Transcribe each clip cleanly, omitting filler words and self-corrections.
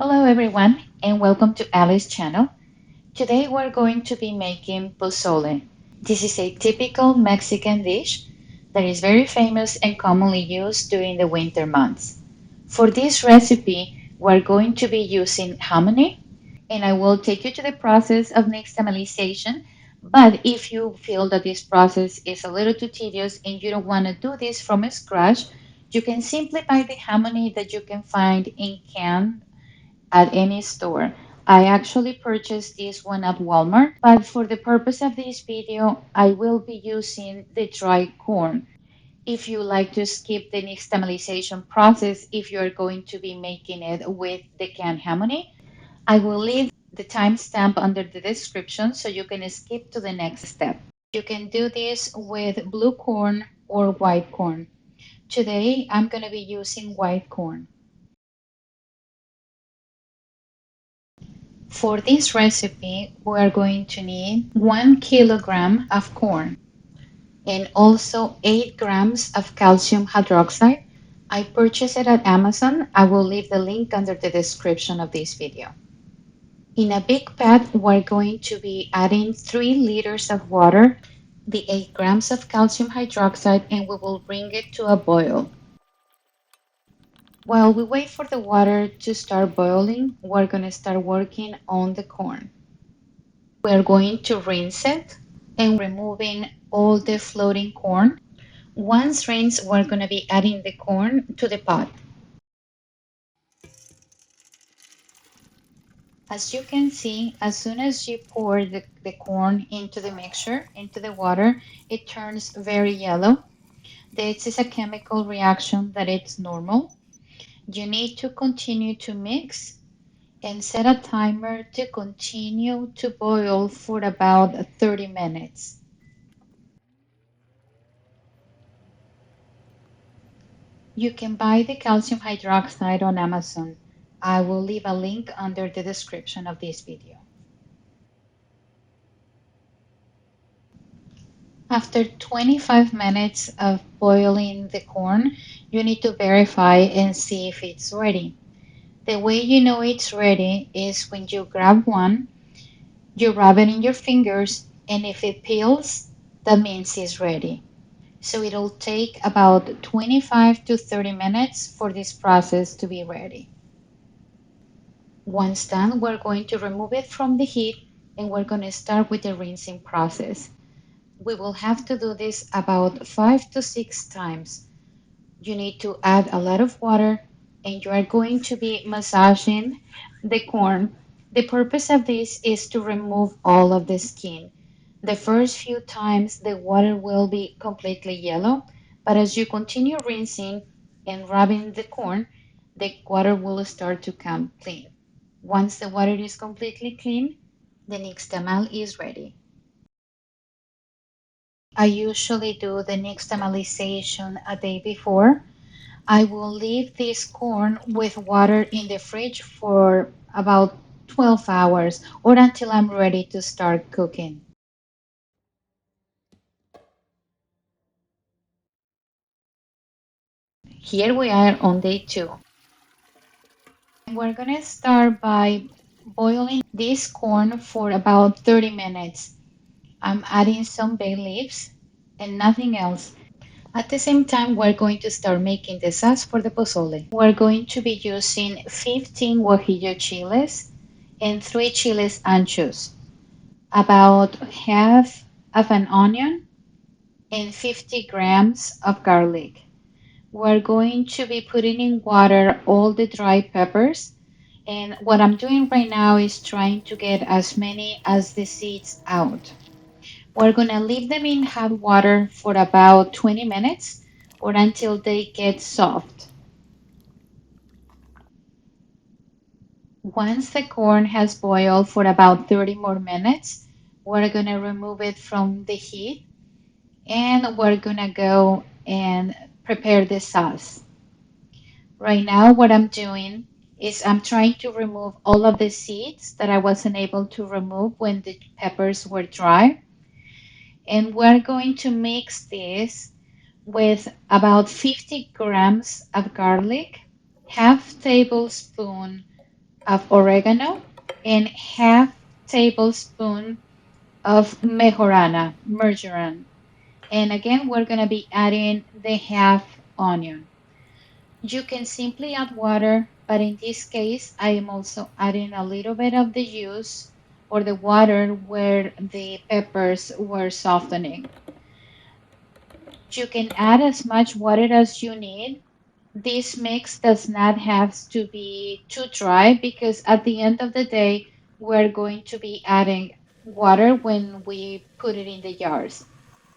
Hello everyone and welcome to Alice's channel. Today we're going to be making pozole. This is a typical Mexican dish that is very famous and commonly used during the winter months. For this recipe, we're going to be using hominy and I will take you to the process of nixtamalization. But if you feel that this process is a little too tedious and you don't want to do this from scratch, you can simply buy the hominy that you can find in can at any store. I actually purchased this one at Walmart, but for the purpose of this video, I will be using the dry corn. If you like to skip the nixtamalization process, if you're going to be making it with the canned hominy, I will leave the timestamp under the description so you can skip to the next step. You can do this with blue corn or white corn. Today, I'm going to be using white corn. For this recipe, we are going to need 1 kilogram of corn and also 8 grams of calcium hydroxide. I purchased it at Amazon. I will leave the link under the description of this video. In a big pot, we're going to be adding 3 liters of water, the 8 grams of calcium hydroxide, and we will bring it to a boil. While we wait for the water to start boiling, we're going to start working on the corn. We're going to rinse it and removing all the floating corn. Once rinsed, we're going to be adding the corn to the pot. As you can see, as soon as you pour the corn into the mixture, into the water, it turns very yellow. This is a chemical reaction that it's normal. You need to continue to mix and set a timer to continue to boil for about 30 minutes. You can buy the calcium hydroxide on Amazon. I will leave a link under the description of this video. After 25 minutes of boiling the corn, you need to verify and see if it's ready. The way you know it's ready is when you grab one, you rub it in your fingers, and if it peels, that means it's ready. So it'll take about 25 to 30 minutes for this process to be ready. Once done, we're going to remove it from the heat and we're going to start with the rinsing process. We will have to do this about 5 to 6 times. You need to add a lot of water and you are going to be massaging the corn. The purpose of this is to remove all of the skin. The first few times the water will be completely yellow, but as you continue rinsing and rubbing the corn, the water will start to come clean. Once the water is completely clean, the nixtamal is ready. I usually do the nixtamalization a day before. I will leave this corn with water in the fridge for about 12 hours or until I'm ready to start cooking. Here we are on day 2. We're going to start by boiling this corn for about 30 minutes. I'm adding some bay leaves and nothing else. At the same time, we're going to start making the sauce for the pozole. We're going to be using 15 guajillo chiles and 3 chiles anchos, about half of an onion, and 50 grams of garlic. We're going to be putting in water all the dry peppers, and what I'm doing right now is trying to get as many as the seeds out. We're going to leave them in hot water for about 20 minutes or until they get soft. Once the corn has boiled for about 30 more minutes, we're going to remove it from the heat and we're going to go and prepare the sauce. Right now, what I'm doing is I'm trying to remove all of the seeds that I wasn't able to remove when the peppers were dry. And we're going to mix this with about 50 grams of garlic, half tablespoon of oregano and half tablespoon of mejorana, marjoram. And again, we're going to be adding the half onion. You can simply add water, but in this case, I am also adding a little bit of the juice or the water where the peppers were softening. You can add as much water as you need. This mix does not have to be too dry because at the end of the day, we're going to be adding water when we put it in the jars.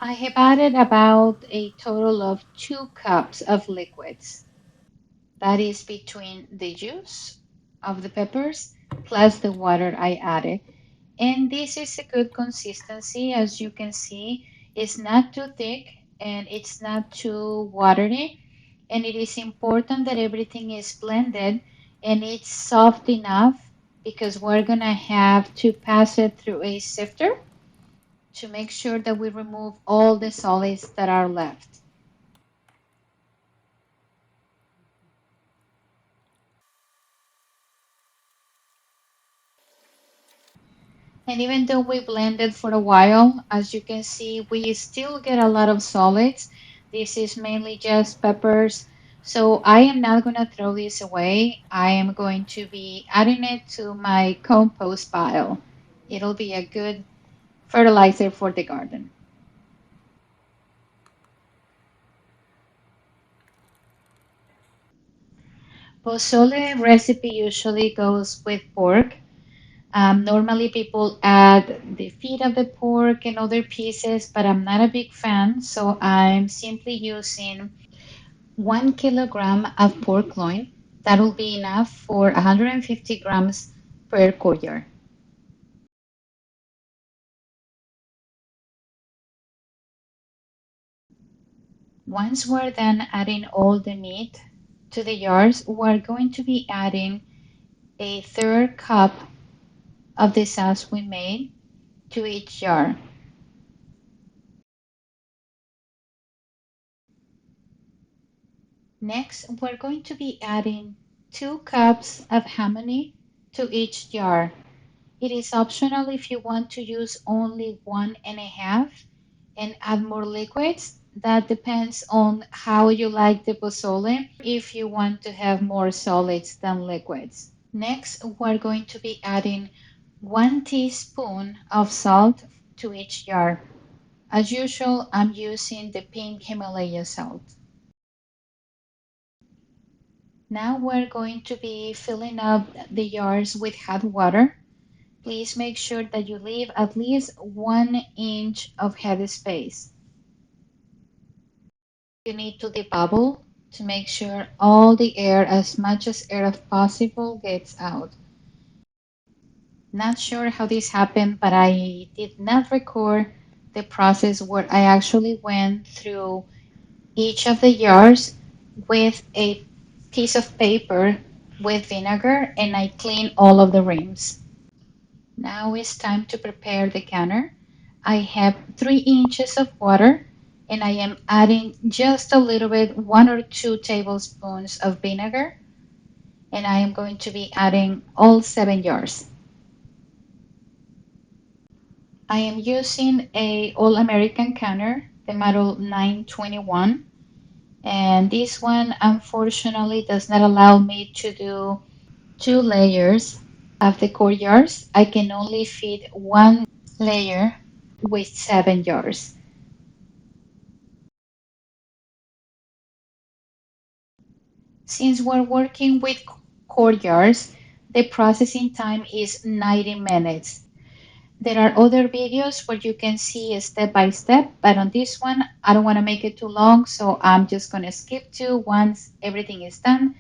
I have added about a total of 2 cups of liquids. That is between the juice of the peppers plus the water I added. And this is a good consistency. As you can see, it's not too thick and it's not too watery. And it is important that everything is blended and it's soft enough because we're going to have to pass it through a sifter to make sure that we remove all the solids that are left. And even though we blended for a while, as you can see, we still get a lot of solids. This is mainly just peppers. So I am not going to throw this away. I am going to be adding it to my compost pile. It'll be a good fertilizer for the garden. Pozole recipe usually goes with pork. Normally, people add the feet of the pork and other pieces, but I'm not a big fan, so I'm simply using 1 kilogram of pork loin. That will be enough for 150 grams per courtyard. Once we're done adding all the meat to the jars, we're going to be adding a third cup of the sauce we made to each jar. Next, we're going to be adding 2 cups of hominy to each jar. It is optional if you want to use only 1.5 and add more liquids. That depends on how you like the pozole, if you want to have more solids than liquids. Next, we're going to be adding 1 teaspoon of salt to each jar. As usual, I'm using the pink Himalaya salt. Now we're going to be filling up the jars with hot water. Please make sure that you leave at least 1 inch of head space. You need to debubble to make sure all the air, as much as air as possible, gets out. Not sure how this happened, but I did not record the process where I actually went through each of the jars with a piece of paper with vinegar and I cleaned all of the rims. Now it's time to prepare the counter. I have 3 inches of water and I am adding just a little bit, 1 or 2 tablespoons of vinegar, and I am going to be adding all 7 jars. I am using a All American counter, the model 921, and this one unfortunately does not allow me to do 2 layers of the core jars. I can only fit 1 layer with 7 jars. Since we're working with core jars, the processing time is 90 minutes. There are other videos where you can see step by step, but on this one, I don't want to make it too long, so I'm just going to skip to once everything is done.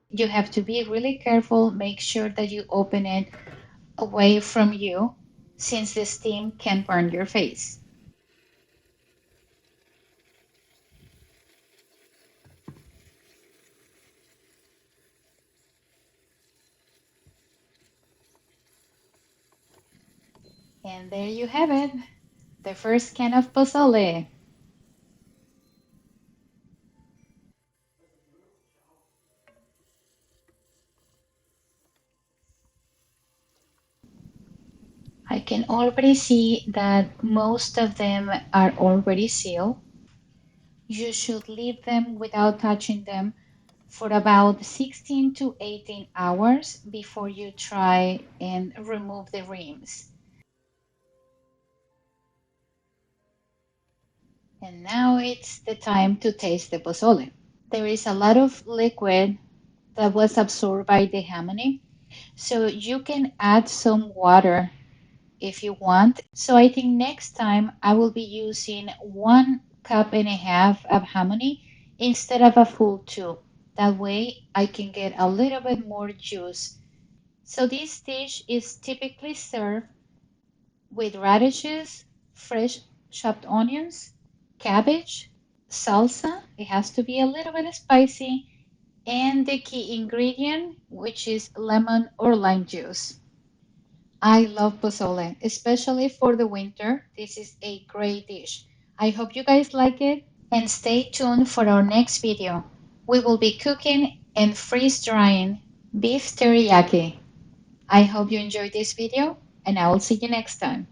You have to be really careful, make sure that you open it away from you since the steam can burn your face. And there you have it, the first can of pozole. I can already see that most of them are already sealed. You should leave them without touching them for about 16 to 18 hours before you try and remove the rims. And now it's the time to taste the pozole. There is a lot of liquid that was absorbed by the hominy, so you can add some water if you want. So I think next time I will be using 1.5 cups of hominy instead of a full two. That way I can get a little bit more juice. So this dish is typically served with radishes, fresh chopped onions, cabbage, salsa. It has to be a little bit spicy, and the key ingredient, which is lemon or lime juice. I love pozole, especially for the winter. This is a great dish. I hope you guys like it and stay tuned for our next video. We will be cooking and freeze drying beef teriyaki. I hope you enjoyed this video and I will see you next time.